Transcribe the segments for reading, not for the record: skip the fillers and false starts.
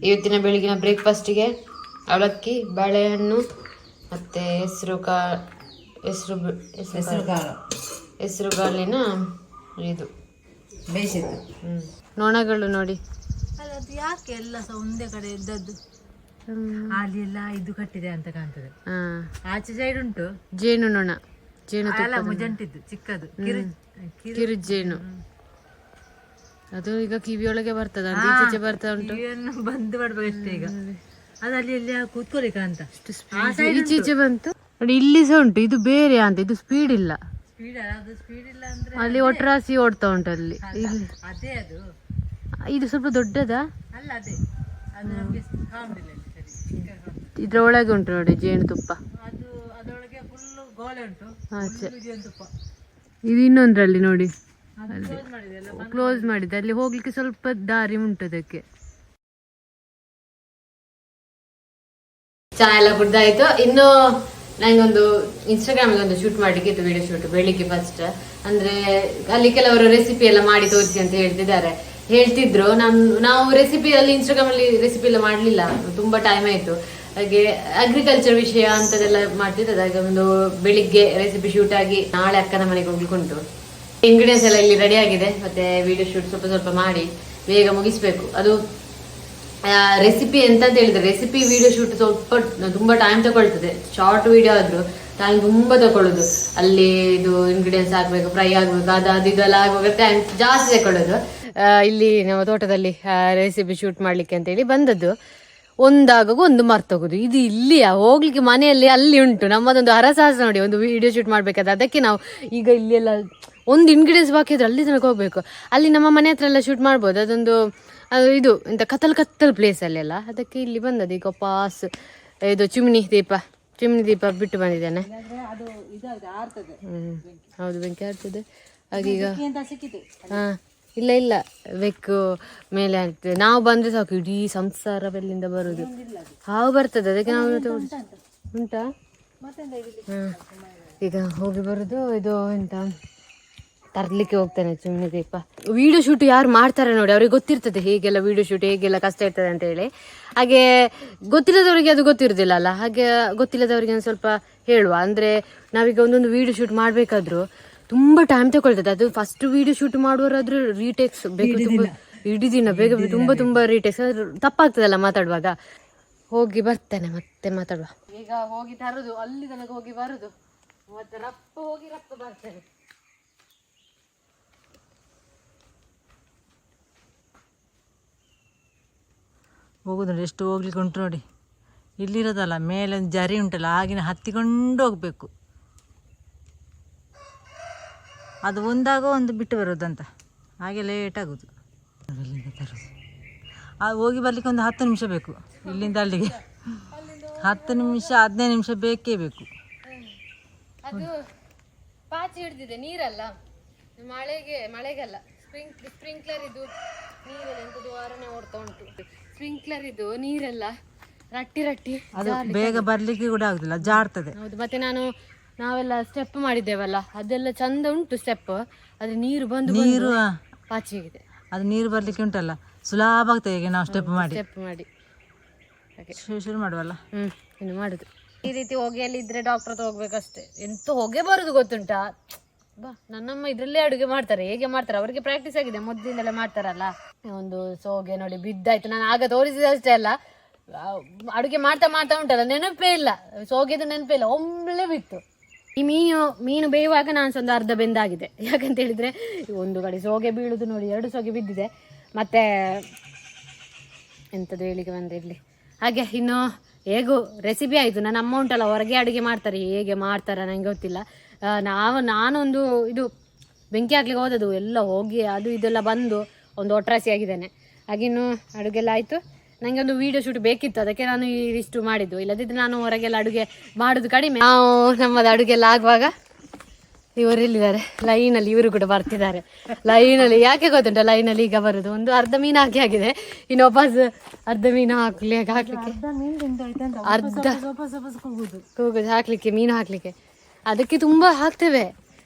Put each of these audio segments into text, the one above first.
ಇವತ್ತಿನ ಬೆಳಗಿನ ಬ್ರೇಕ್ಫಾಸ್ಟಿಗೆ ಅವಲಕ್ಕಿ, ಬಾಳೆಹಣ್ಣು ಮತ್ತು ಹೆಸರು ಕಾಳಿನ ಇದು ಬೇಯಿಸಿದ್ದು. ನೊಣಗಳು ನೋಡಿ. ಅದು ಯಾಕೆ ಎಲ್ಲ ಸಹ ಒಂದೇ ಕಡೆ ಇದ್ದದ್ದು? ಅಲ್ಲಿ ಎಲ್ಲ ಇದು ಕಟ್ಟಿದೆ ಅಂತ ಕಾಣ್ತದೆ. ಆಚೆ ಸೈಡ್ ಉಂಟು ಜೇನು ನೊಣ, ಜೇನು ಅಲ್ಲ ಮುಜಂಟಿದ್ದು ಚಿಕ್ಕದು ಕಿರು ಜೇನು. ಅದು ಈಗ ಕಿವಿಯೊಳಗೆ ಬರ್ತದ, ಈಚೆ ಬರ್ತಾ ಉಂಟು. ಬಂದ್ ಮಾಡ್ಬೇಕಷ್ಟೇ ಈಗ. ಅದು ಅಲ್ಲಿ ಎಲ್ಲಿ ಕೂತ್ಕೊಳಿಕ ಅಂತ ಈಚೆ ಬಂತು ನೋಡಿ. ಇಲ್ಲಿ ಸಹ ಉಂಟು, ಇದು ಬೇರೆ ಅಂತ, ಇದು ಸ್ಪೀಡ್ ಇಲ್ಲ. ಸ್ಪೀಡ್ ಇಲ್ಲ ಅಂದ್ರೆ ಅಲ್ಲಿ ಒಟ್ರಾಸಿ ಓಡ್ತಾ ಉಂಟು ಅಲ್ಲಿ. ಇಲ್ಲಿ ಅದೇ ಅದು, ಇದು ಸ್ವಲ್ಪ ದೊಡ್ಡದ ಅಲ್ಲ ಅದೇ ಅದು ನಮ್ಗೆ ಕಾಣುದಿಲ್ಲ. ಇದ್ರ ಒಳಗೆ ಉಂಟು ನೋಡಿ ಜೇನುತುಪ್ಪ. ಅದು ಅದರೊಳಗೆ ಫುಲ್ ಗೋಳೆ ಉಂಟು, ಜೇನುತುಪ್ಪ. ಇದು ಇನ್ನೊಂದ್ರಲ್ಲಿ ನೋಡಿ, ಕ್ಲೋಸ್ ಮಾಡಿದೆ. ಅಲ್ಲಿ ಹೋಗ್ಲಿಕ್ಕೆ ಸ್ವಲ್ಪ ದಾರಿ ಉಂಟು ಅದಕ್ಕೆ. ಚಾ ಎಲ್ಲ ಕುಡ್ದಾಯ್ತು. ಇನ್ನು ನಂಗೊಂದು ಇನ್ಸ್ಟಾಗ್ರಾಮ್ ಒಂದು ಶೂಟ್ ಮಾಡ್ಲಿಕ್ಕೆ ಇತ್ತು, ವಿಡಿಯೋ ಶೂಟ್ ಬೆಳಿಗ್ಗೆ ಫಸ್ಟ್. ಅಂದ್ರೆ ಅಲ್ಲಿ ಕೆಲವರು ರೆಸಿಪಿ ಎಲ್ಲ ಮಾಡಿ ತೋರಿಸಿ ಅಂತ ಹೇಳ್ತಿದ್ರು. ನಾವು ರೆಸಿಪಿಯಲ್ಲಿ ಇನ್ಸ್ಟಾಗ್ರಾಮ್ ಅಲ್ಲಿ ರೆಸಿಪಿ ಎಲ್ಲ ಮಾಡ್ಲಿಲ್ಲ, ತುಂಬಾ ಟೈಮ್ ಆಯ್ತು. ಹಾಗೆ ಅಗ್ರಿಕಲ್ಚರ್ ವಿಷಯ ಅಂತದೆಲ್ಲ ಮಾಡ್ತಿದ್ದೆ. ಹಾಗೆ ಒಂದು ಬೆಳಿಗ್ಗೆ ರೆಸಿಪಿ ಶೂಟ್ ಆಗಿ ನಾಳೆ ಅಕ್ಕನ ಮನೆಗೆ ಹೋಗ್ಲಿಕ್ಕುಂಟು. ಇಂಗ್ರೀಡಿಯೆಂಟ್ಸ್ ಎಲ್ಲ ಇಲ್ಲಿ ರೆಡಿ ಆಗಿದೆ. ಮತ್ತೆ ವಿಡಿಯೋ ಶೂಟ್ ಸ್ವಲ್ಪ ಮಾಡಿ ಬೇಗ ಮುಗಿಸ್ಬೇಕು. ಅದು ರೆಸಿಪಿ ಎಂತ ಹೇಳಿದ್ರೆ, ರೆಸಿಪಿ ವಿಡಿಯೋ ಶೂಟ್ ತುಂಬಾ ಟೈಮ್ ತಗೊಳ್ತದೆ. ಶಾರ್ಟ್ ವಿಡಿಯೋ ಆದ್ರೂ ಟೈಮ್ ತುಂಬಾ ತಗೊಳ್ಳೋದು. ಅಲ್ಲಿ ಇದು ಇಂಗ್ರೀಡಿಯೆಂಟ್ಸ್ ಹಾಕ್ಬೇಕು, ಫ್ರೈ ಆಗ್ಬೇಕು, ಅದು ಇದೆಲ್ಲ ಆಗುವಾಗ ಟೈಮ್ ಜಾಸ್ತಿ ತಗೊಳ್ಳೋದು. ಇಲ್ಲಿ ನಮ್ಮ ತೋಟದಲ್ಲಿ ರೆಸಿಪಿ ಶೂಟ್ ಮಾಡ್ಲಿಕ್ಕೆ ಅಂತ ಹೇಳಿ ಬಂದದ್ದು. ಒಂದಾಗುವ ಒಂದು ಮರ್ತೋಗುದು. ಇದು ಇಲ್ಲಿಯ ಹೋಗ್ಲಿಕ್ಕೆ ಮನೆಯಲ್ಲಿ ಅಲ್ಲಿ ಉಂಟು ನಮ್ಮದೊಂದು ಹರಸಾಹಸ ನೋಡಿ. ಒಂದು ವಿಡಿಯೋ ಶೂಟ್ ಮಾಡ್ಬೇಕಾದ್ರೆ ಅದಕ್ಕೆ ನಾವು ಈಗ ಇಲ್ಲಿ ಎಲ್ಲ ಒಂದು ಇಂಗ್ರೀಡಿಯೆಂಟ್ಸ್ ಬಾಕಿ ಇದ್ರೆ ಅಲ್ಲಿ ತನಕ ಹೋಗ್ಬೇಕು. ಅಲ್ಲಿ ನಮ್ಮ ಮನೆ ಹತ್ರ ಎಲ್ಲ ಶೂಟ್ ಮಾಡ್ಬೋದು. ಅದು ಇದು ಎಂತ ಕತ್ತಲ್ ಪ್ಲೇಸ್ ಅಲ್ಲೆಲ್ಲ. ಅದಕ್ಕೆ ಇಲ್ಲಿ ಬಂದದ್ದು. ಈಗ ಪಾಸ್ ಇದು ಚಿಮ್ನಿ ದೀಪ ಬಿಟ್ಟು ಬಂದಿದ್ದೇನೆ. ಹೌದು, ಬೆಂಕಿ ಆಡ್ತದೆ. ಹಾಗೀಗ ಇಲ್ಲ ಬೆಕ್ಕು ಮೇಲೆ ಆಗ್ತದೆ. ನಾವು ಬಂದ್ರೆ ಸಾಕು, ಇಡೀ ಸಂಸಾರವೆಲ್ಲಿಂದ ಬರುದು. ಹಾವು ಬರ್ತದೆ, ಅದಕ್ಕೆ ನಾವು ಉಂಟಾ. ಈಗ ಹೋಗಿ ಬರುದು. ಇದು ಎಂತ ತರ್ಲಿಕ್ಕೆ ಹೋಗ್ತಾನೆ ಚಿಮ್ನಿ ದೀಪ. ವಿಡಿಯೋ ಶೂಟ್ ಯಾರು ಮಾಡ್ತಾರೆ ನೋಡಿ, ಅವ್ರಿಗೆ ಗೊತ್ತಿರ್ತದೆ ಹೇಗೆಲ್ಲ ವಿಡಿಯೋ ಶೂಟ್ ಹೇಗೆಲ್ಲ ಕಷ್ಟ ಇರ್ತದೆ ಅಂತ ಹೇಳಿ. ಹಾಗೆ ಗೊತ್ತಿಲ್ಲದವರಿಗೆ ಅದು ಗೊತ್ತಿರುದಿಲ್ಲ ಅಲ್ಲ. ಹಾಗೆ ಗೊತ್ತಿಲ್ಲದವರಿಗೆ ಒಂದು ಸ್ವಲ್ಪ ಹೇಳುವ. ಅಂದ್ರೆ ನಾವೀಗ ಒಂದೊಂದು ವಿಡಿಯೋ ಶೂಟ್ ಮಾಡ್ಬೇಕಾದ್ರು ತುಂಬಾ ಟೈಮ್ ತಗೊಳ್ತದೆ. ಅದು ಫಸ್ಟ್ ವಿಡಿಯೋ ಶೂಟ್ ಮಾಡುವರಾದ್ರೂ ರೀಟೇಕ್ಸ್ ಬೇಕು, ಇಡೀ ದಿನ ಬೇಗ ತುಂಬಾ ರೀಟೇಕ್ಸ್. ತಪ್ಪಾಗ್ತದಲ್ಲ ಮಾತಾಡುವಾಗ. ಹೋಗಿ ಬರ್ತೇನೆ, ಮತ್ತೆ ಮಾತಾಡುವ. ಈಗ ಹೋಗಿ ತರುದು, ಅಲ್ಲಿ ತನಕ ಹೋಗಿ ಬರುದು, ಮತ್ತೆ ರಪ್ಪ ಬರ್ತೇನೆ. ಹೋಗುದು ನೋಡಿ, ಎಷ್ಟು ಹೋಗ್ಲಿಕ್ಕೆ ಉಂಟು ನೋಡಿ. ಇಲ್ಲಿರೋದಲ್ಲ, ಮೇಲೆ ಒಂದು ಜರಿ ಉಂಟಲ್ಲ, ಆಗಿನ ಹತ್ತಿಕೊಂಡು ಹೋಗ್ಬೇಕು. ಅದು ಒಂದಾಗ ಒಂದು ಬಿಟ್ಟು ಬರೋದಂತ, ಹಾಗೆ ಲೇಟ್ ಆಗೋದು. ಇಲ್ಲಿಂದ ತರೋದು, ಅದು ಹೋಗಿ ಬರಲಿಕ್ಕೆ ಒಂದು 10 ನಿಮಿಷ ಬೇಕು. ಇಲ್ಲಿಂದ ಅಲ್ಲಿಗೆ 10 ನಿಮಿಷ 15 ನಿಮಿಷ ಬೇಕೇ ಬೇಕು. ಅದು ಪಾಚಿ ಹಿಡಿದಿದೆ ನೀರಲ್ಲ, ಮಳೆಗಲ್ಲ. ಸ್ಪ್ರಿಂಕ್ಲರ್ ಇದು ನೀರೆಲ್ಲ ಎಂತದು ವಾರನೆ ಓಡ್ತಾ ಉಂಟು. ಸ್ಪ್ರಿಂಕ್ಲರ್ ಇದು ನೀರೆಲ್ಲ ರಟ್ಟಿ ಅದು ಬೇಗ ಬರ್ಲಿಕ್ಕೆ ಕೂಡ ಆಗುದಿಲ್ಲ, ಜಾರ್ತದೆ. ಹೌದು. ಮತ್ತೆ ನಾವೆಲ್ಲ ಸ್ಟೆಪ್ ಮಾಡಿದ್ದೇವಲ್ಲ, ಅದೆಲ್ಲ ಚಂದ ಉಂಟು ಸ್ಟೆಪ್. ಆದ್ರೆ ನೀರು ಬಂದು ಪಾಚಿ ಆಗಿದೆ. ಅದು ನೀರು ಬರ್ಲಿಕ್ಕೆ ಉಂಟಲ್ಲ, ಸುಲಭ ಆಗ್ತದೆ. ಈಗ ನಾವು ಸ್ಟೆಪ್ ಮಾಡಿ ಶುರು ಮಾಡುವಲ್ಲ. ಇನ್ನು ಮಾಡುದು ಈ ರೀತಿ. ಹೊಗೆಯಲ್ಲಿ ಇದ್ರೆ ಡಾಕ್ಟರ್ ಹತ್ರ ಹೋಗ್ಬೇಕಷ್ಟೇ. ಎಂತ ಹೊಗೆ ಬರುದು ಗೊತ್ತುಂಟಾ? ನನ್ನಮ್ಮ ಇದ್ರಲ್ಲೇ ಅಡುಗೆ ಮಾಡ್ತಾರೆ. ಹೇಗೆ ಮಾಡ್ತಾರೆ ಅವರಿಗೆ ಪ್ರಾಕ್ಟೀಸ್ ಆಗಿದೆ, ಮೊದಲಿಂದೆಲ್ಲ ಮಾಡ್ತಾರಲ್ಲ. ಒಂದು ಸೋಗೆ ನೋಡಿ ಬಿದ್ದಾಯ್ತು. ನಾನು ಆಗ ತೋರಿಸಿದಷ್ಟೇ ಅಲ್ಲ, ಅಡುಗೆ ಮಾಡ್ತಾ ಉಂಟಲ್ಲ, ನೆನಪೇ ಇಲ್ಲ, ಸೋಗೆದು ನೆನಪೇ ಇಲ್ಲ, ಒಮ್ಮೆಲೆ ಬಿತ್ತು. ಈ ಮೀನು ಬೇಯುವಾಗ ನಾನು ಒಂದು ಅರ್ಧ ಬೆಂದಾಗಿದೆ. ಯಾಕಂತ ಹೇಳಿದ್ರೆ ಒಂದು ಕಡೆ ಸೋಗೆ ಬೀಳುದು ನೋಡಿ, 2 ಸೋಗೆ ಬಿದ್ದಿದೆ. ಮತ್ತೆ ಎಂಥದ್ದು ಹೇಳಿಕೆ ಬಂದೆ ಇರಲಿ. ಹಾಗೆ ಇನ್ನು ಹೇಗೂ ರೆಸಿಪಿ ಆಯಿತು. ನನ್ನ ಅಮ್ಮ ಉಂಟಲ್ಲ ಹೊರಗೆ ಅಡುಗೆ ಮಾಡ್ತಾರೆ, ಹೇಗೆ ಮಾಡ್ತಾರೆ ನನಗೆ ಗೊತ್ತಿಲ್ಲ. ನಾನೊಂದು ಇದು ಬೆಂಕಿ ಹಾಕ್ಲಿಕ್ಕೆ ಹೋದದು, ಎಲ್ಲ ಹೋಗಿ ಅದು ಇದೆಲ್ಲ ಬಂದು ಒಂದು ಒಟ್ರಾಸಿ ಆಗಿದ್ದೇನೆ. ಹಾಗಿನ್ನು ಅಡುಗೆಲ್ಲ ಆಯಿತು. ನನಗೆ ಒಂದು ವಿಡಿಯೋ ಶೂಟ್ ಬೇಕಿತ್ತು, ಅದಕ್ಕೆ ನಾನು ಇಷ್ಟು ಮಾಡಿದ್ದು. ಇಲ್ಲದಿದ್ದರೆ ನಾನು ಹೊರಗೆಲ್ಲ ಅಡುಗೆ ಮಾಡೋದು ಕಡಿಮೆ. ನಾವು ನಮ್ಮದು ಅಡುಗೆಲ್ಲ ಆಗುವಾಗ ಇವರಿಲ್ಲಿದ್ದಾರೆ ಲೈನಲ್ಲಿ, ಇವರು ಕೂಡ ಬರ್ತಿದ್ದಾರೆ ಲೈನಲ್ಲಿ. ಯಾಕೆ ಗೊತ್ತುಂಟ ಲೈನಲ್ಲಿ ಈಗ ಬರೋದು? ಒಂದು ಅರ್ಧ ಮೀನು ಆಗಿದೆ, ಇನ್ನು ವಾಪಸ್ ಅರ್ಧ ಮೀನು ಹಾಕ್ಲಿಕ್ಕೆ ಅರ್ಧ ಕೂಗುದು ಹಾಕ್ಲಿಕ್ಕೆ, ಮೀನು ಹಾಕ್ಲಿಕ್ಕೆ. ಅದಕ್ಕೆ ತುಂಬ ಹಾಕ್ತೇವೆ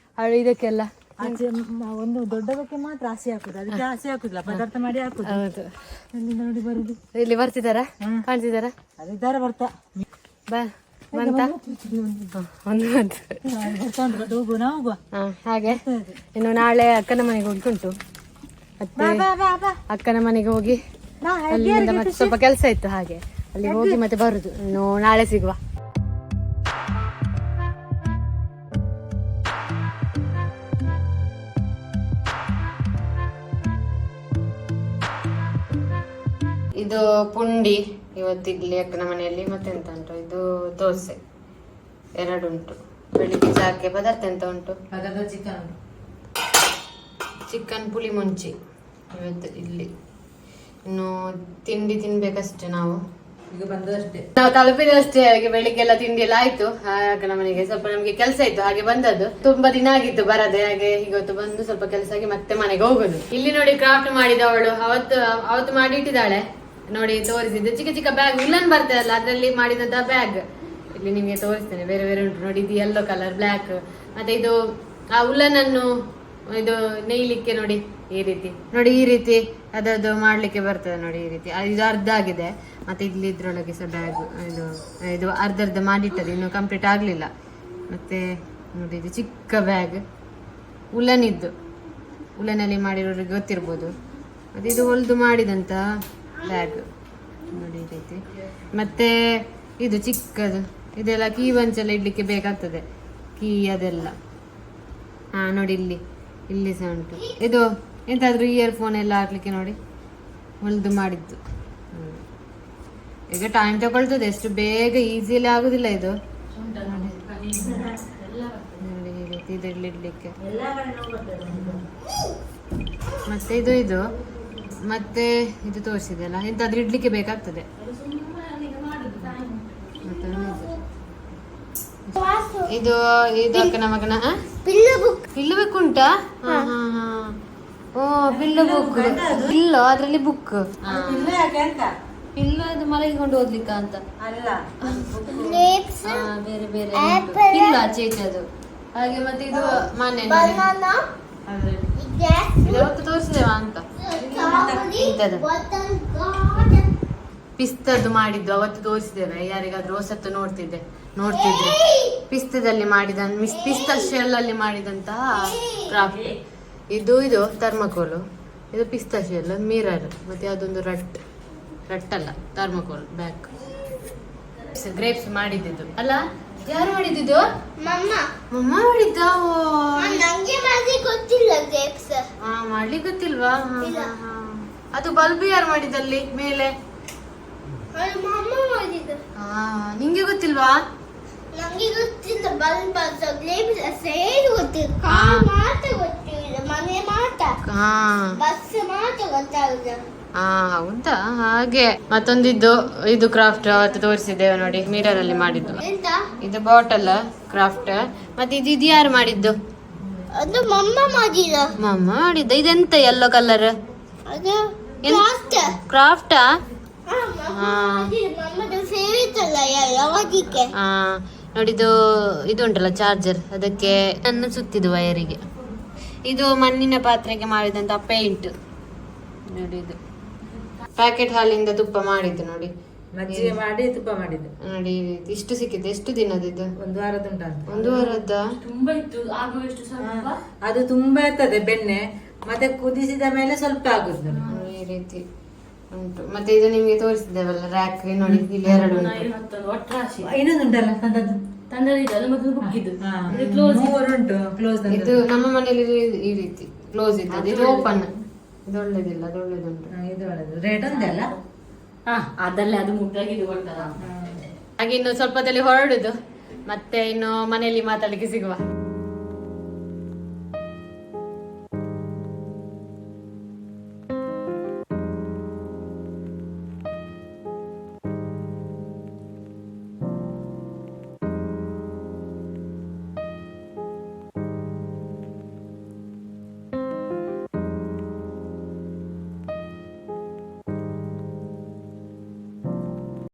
ಇದಕ್ಕೆಲ್ಲ ಆಚೆ ಒಂದು ದೊಡ್ಡದಕ್ಕೆ ಮಾತ್ರ ಹಸಿ ಹಾಕುದು, ಅದಕ್ಕೆ ಹಸಿ ಹಾಕುದಿಲ್ಲ, ಪದಾರ್ಥ ಮಾಡಿ ಹಾಕುದು. ಹೌದು. ಅಲ್ಲಿ ನೋಡಿ ಬರುದು. ಇಲ್ಲಿ ಬರ್ತಿದಾರ, ಕಾಣ್ತಿದಾರ? ಅದಿದ್ದಾರೆ ಬರ್ತಾ ಬಾ ಬಂತ ಒಂದು ಹೋಗುವ ನಾವು ಹೋಗುವ. ಹಾಗೆ ಇನ್ನು ನಾಳೆ ಅಕ್ಕನ ಮನೆಗೆ ಹೋಗಿ ಉಂಟು. ಮತ್ತೆ ಅಕ್ಕನ ಮನೆಗೆ ಹೋಗಿ ಅಲ್ಲಿಂದ ಮತ್ತೆ ಸ್ವಲ್ಪ ಕೆಲಸ ಇತ್ತು, ಹಾಗೆ ಅಲ್ಲಿ ಹೋಗಿ ಮತ್ತೆ ಬರುದು. ಇನ್ನು ನಾಳೆ ಸಿಗುವ. ಇದು ಪುಂಡಿ ಇವತ್ತು ಇಡ್ಲಿ ಅಕ್ಕನ ಮನೆಯಲ್ಲಿ. ಮತ್ತೆಂತ ಉಂಟು, ಇದು ದೋಸೆ ಎರಡು ಉಂಟು. ಬೆಳಿಗ್ಗೆ ಚಾಕ್ಕೆ ಪದಾರ್ಥ ಎಂತ ಉಂಟು? ಚಿಕನ್ ಪುಳಿ ಮುಂಚಿ ಇವತ್ತು ಇಲ್ಲಿ. ಇನ್ನು ತಿಂಡಿ ತಿನ್ಬೇಕಷ್ಟೇ. ನಾವು ಈಗ ಬಂದದಷ್ಟೇ, ನಾವು ತಲುಪಿದಷ್ಟೇ. ಹಾಗೆ ಬೆಳಿಗ್ಗೆ ಎಲ್ಲ ತಿಂಡಿ ಎಲ್ಲ ಆಯ್ತು. ಅಕ್ಕನ ಮನೆಗೆ ಸ್ವಲ್ಪ ನಮ್ಗೆ ಕೆಲಸ ಇತ್ತು, ಹಾಗೆ ಬಂದದ್ದು. ತುಂಬಾ ದಿನ ಆಗಿತ್ತು ಬರದೆ, ಹಾಗೆ ಇವತ್ತು ಬಂದು ಸ್ವಲ್ಪ ಕೆಲಸ ಆಗಿ ಮತ್ತೆ ಮನೆಗೆ ಹೋಗುದು. ಇಲ್ಲಿ ನೋಡಿ ಕ್ರಾಫ್ಟ್ ಮಾಡಿದವಳು ಅವತ್ತು ಮಾಡಿ ಇಟ್ಟಿದ್ದಾಳೆ ನೋಡಿ, ತೋರಿಸಿದ್ದು. ಚಿಕ್ಕ ಚಿಕ್ಕ ಬ್ಯಾಗ್ ಉಲ್ಲನ್ ಬರ್ತದಲ್ಲ, ಅದ್ರಲ್ಲಿ ಮಾಡಿದಂತಹ ಬ್ಯಾಗ್ ಇಲ್ಲಿ ನಿಮ್ಗೆ ತೋರಿಸ್ತೇನೆ. ಬೇರೆ ಬೇರೆ ಉಂಟು ನೋಡಿ. ಇದು ಯೆಲ್ಲೋ ಕಲರ್, ಬ್ಲ್ಯಾಕ್, ಮತ್ತೆ ಇದು ಆ ಉಲ್ಲನ್ ಅನ್ನು ಇದು ನೇಯ್ಲಿಕ್ಕೆ ನೋಡಿ ಈ ರೀತಿ. ನೋಡಿ ಈ ರೀತಿ ಅದದ್ದು ಮಾಡ್ಲಿಕ್ಕೆ ಬರ್ತದೆ ನೋಡಿ ಈ ರೀತಿ. ಇದು ಅರ್ಧ ಆಗಿದೆ. ಮತ್ತೆ ಇಲ್ಲಿ ಇದ್ರೊಳಗೆ ಸಹ ಬ್ಯಾಗ್ ಇದು ಅರ್ಧ ಮಾಡಿಟ್ಟது, ಇನ್ನು ಕಂಪ್ಲೀಟ್ ಆಗ್ಲಿಲ್ಲ. ಮತ್ತೆ ನೋಡಿ ಇದು ಚಿಕ್ಕ ಬ್ಯಾಗ್ ಉಲ್ಲನ್ ಇದ್ದು, ಉಲ್ಲನಲ್ಲಿ ಮಾಡಿರೋರಿಗೆ ಗೊತ್ತಿರ್ಬೋದು. ಮತ್ತೆ ಇದು ಹೊಲ್ದು ಮಾಡಿದಂತ ಬ್ಯಾಗ್ ನೋಡಿ ಈ ರೀತಿ. ಮತ್ತೆ ಇದು ಚಿಕ್ಕದು, ಇದೆಲ್ಲ ಕೀ ಬಂಚೆಲ್ಲ ಇಡ್ಲಿಕ್ಕೆ ಬೇಕಾಗ್ತದೆ, ಕೀ ಅದೆಲ್ಲ. ನೋಡಿ ಇಲ್ಲಿ ಸಹ ಉಂಟು. ಇದು ಎಂತಾದ್ರೂ ಇಯರ್ಫೋನ್ ಎಲ್ಲ ಹಾಕ್ಲಿಕ್ಕೆ ನೋಡಿ ಹೊಲ್ದು ಮಾಡಿದ್ದು. ಈಗ ಟೈಮ್ ತಗೊಳ್ತದೆ, ಎಷ್ಟು ಬೇಗ ಈಸಿಯಲ್ಲಿ ಆಗುದಿಲ್ಲ ಇದು ನೋಡಿ ಈ ರೀತಿ. ಇದು ಇಡ್ಲಿಕ್ಕೆ ಮತ್ತೆ ಇದು ಮತ್ತೆ ಇದು ತೋರಿಸಿದೆಲ್ಲ, ಎಂತಾದ್ರೂ ಇಡ್ಲಿಕ್ಕೆ ಬೇಕಾಗ್ತದೆ. ಇದು ಅಕ್ಕನ ಮಗನ ಪಿಲ್ಲು ಬುಕ್ ಉಂಟಾ? ಓ ಪಿಲ್ಲು ಬುಕ್ ಇಲ್ಲ, ಅದ್ರಲ್ಲಿ ಬುಕ್ ಪಿಲ್ಲು ಅದು ಮಲಗಿಕೊಂಡು ಓದ್ಲಿಕ್ಕ ಅಂತ ಅಲ್ಲ, ಬೇರೆ ಬೇರೆ ಇಲ್ಲ ಚೇಚ್ ಅದು ಹಾಗೆ. ಮತ್ತೆ ಇದು ಮನೆ ಇವತ್ತು ತೋರಿಸಿದೇವ ಅಂತ ಪಿಸ್ತದ್ದು ಮಾಡಿದ್ದು ಅವತ್ತು ತೋರಿಸಿದ್ದೇವೆ. ಯಾರಿಗಾದ್ರೂ ಹೊಸತ್ತು ನೋಡ್ತಿದ್ರೆ ಪಿಸ್ತದಲ್ಲಿ ಮಾಡಿದ ಪಿಸ್ತ ಶೆಲ್ ಅಲ್ಲಿ ಮಾಡಿದಂತಹ ಕ್ರಾಫ್ಟ್. ಇದು ಥರ್ಮಕೋಲು, ಇದು ಪಿಸ್ತಾ ಶೆಲ್, ಮಿರರ್, ಮತ್ತೆ ಅದೊಂದು ರಟ್ಟಲ್ಲ ಥರ್ಮಕೋಲ್ ಬ್ಯಾಕ್. ಗ್ರೇಪ್ಸ್ ಮಾಡಿದ್ದು ಅಲ್ಲ, ಯಾರು ಮಾಡಿದ್ದು? ಮಮ್ಮ ಮಾಡಿದ್ದ. ಮಾಡ್ಲಿಕ್ಕೆ ಗೊತ್ತಿಲ್ವಾ? ಅದು ಬಲ್ಬ್ ಯಾರು ಮಾಡಿದಲ್ಲಿ ಮೇಲೆ? ನಿಂಗೆ ಗೊತ್ತಿಲ್ವಾ? ನಂಗೆ ಗೊತ್ತಿಲ್ಲ. ಬಲ್ಬ್ ಮನೆ ಮಾತ್ರ ಬಸ್ ಮಾತ್ರ ಗೊತ್ತಾಗುದು. ಹೌದಾ? ಹಾಗೆ ಮತ್ತೊಂದಿದ್ದು ಇದು ಕ್ರಾಫ್ಟ್ ಅವತ್ತು ತೋರಿಸಿದ್ದೇವೆ ನೋಡಿ, ಮಿರರ್ ಅಲ್ಲಿ ಮಾಡಿದ್ದು. ಇದು ಬಾಟಲ್ ಕ್ರಾಫ್ಟ್. ಮತ್ತೆ ಇದು ಯಾರು ಮಾಡಿದ್ದು? ಅದು ಮಮ್ಮ ಮಾಡಿದ್ದ. ಇದೆಂತ ಯೆಲ್ಲೋ ಕಲರ್ ಕ್ರಾಫ್ಟಾ? ನೋಡಿ ಇದು ಉಂಟಲ್ಲ ಚಾರ್ಜರ್, ಅದಕ್ಕೆ ನನ್ನ ಸುತ್ತಿದ್ದು ವಯರಿಗೆ. ಇದು ಮಣ್ಣಿನ ಪಾತ್ರೆಗೆ ಮಾಡಿದಂತ ಪೇಂಟ್ ನೋಡಿ. ಇದು ಪ್ಯಾಕೆಟ್ ಹಾಲಿಂದ ತುಪ್ಪ ಮಾಡಿದ್ದು ನೋಡಿ, ಮಜ್ಜಿಗೆ ಮಾಡಿ ತುಪ್ಪ ಮಾಡಿದ್ದು ನೋಡಿ. ಇಷ್ಟು ಸಿಕ್ಕಿದೆ. ಎಷ್ಟು ದಿನದಿದ್ದು? ಒಂದು ವಾರದ ಉಂಟು. ಒಂದು ವಾರದ ತುಂಬಾ ಇತ್ತು. ಆಗುವಷ್ಟು ಸ್ವಲ್ಪ ಅದು ತುಂಬಾ ಇರ್ತದೆ ಬೆಣ್ಣೆ, ಮತ್ತೆ ಕುದಿಸಿದ ಮೇಲೆ ಸ್ವಲ್ಪ ಆಗುದು ಈ ರೀತಿ ಉಂಟು. ಮತ್ತೆ ಇದು ನಿಮ್ಗೆ ತೋರಿಸಿದ್ದೇವಲ್ಲ ರ್ಯಾಕ್ ನೋಡಿ, ಇಲ್ಲಿ ಎರಡು ಉಂಟು. ಒಟ್ರಾಶಿ ಇನ್ನೊಂದು ಉಂಟಲ್ಲ ತಂದದ್ದು, ಅದು ಮತ್ತೆ ಬುಕ್ಕಿದ್ದು. ಉಂಟು ಕ್ಲೋಸ್. ಇದು ನಮ್ಮ ಮನೆಯಲ್ಲಿ ಈ ರೀತಿ ಕ್ಲೋಸ್ ಇದ್ದದ್ದು. ಇದು ಓಪನ್. ಇದು ಒಳ್ಳೇದಿಲ್ಲ, ಅದು ಒಳ್ಳೇದುಂಟು. ಇದು ಒಳ್ಳೇದು. ರೇಟ್ ಒಂದಲ್ಲ, ಅದಲ್ಲೇ ಅದು ಮುಗ್ದಾಗಿ ಕೊಡ್ತಾರ. ಹಾಗೆ ಇನ್ನು ಸ್ವಲ್ಪದಲ್ಲಿ ಹೊರಡುದು, ಮತ್ತೆ ಇನ್ನು ಮನೆಯಲ್ಲಿ ಮಾತಾಡ್ಲಿಕ್ಕೆ ಸಿಗುವ.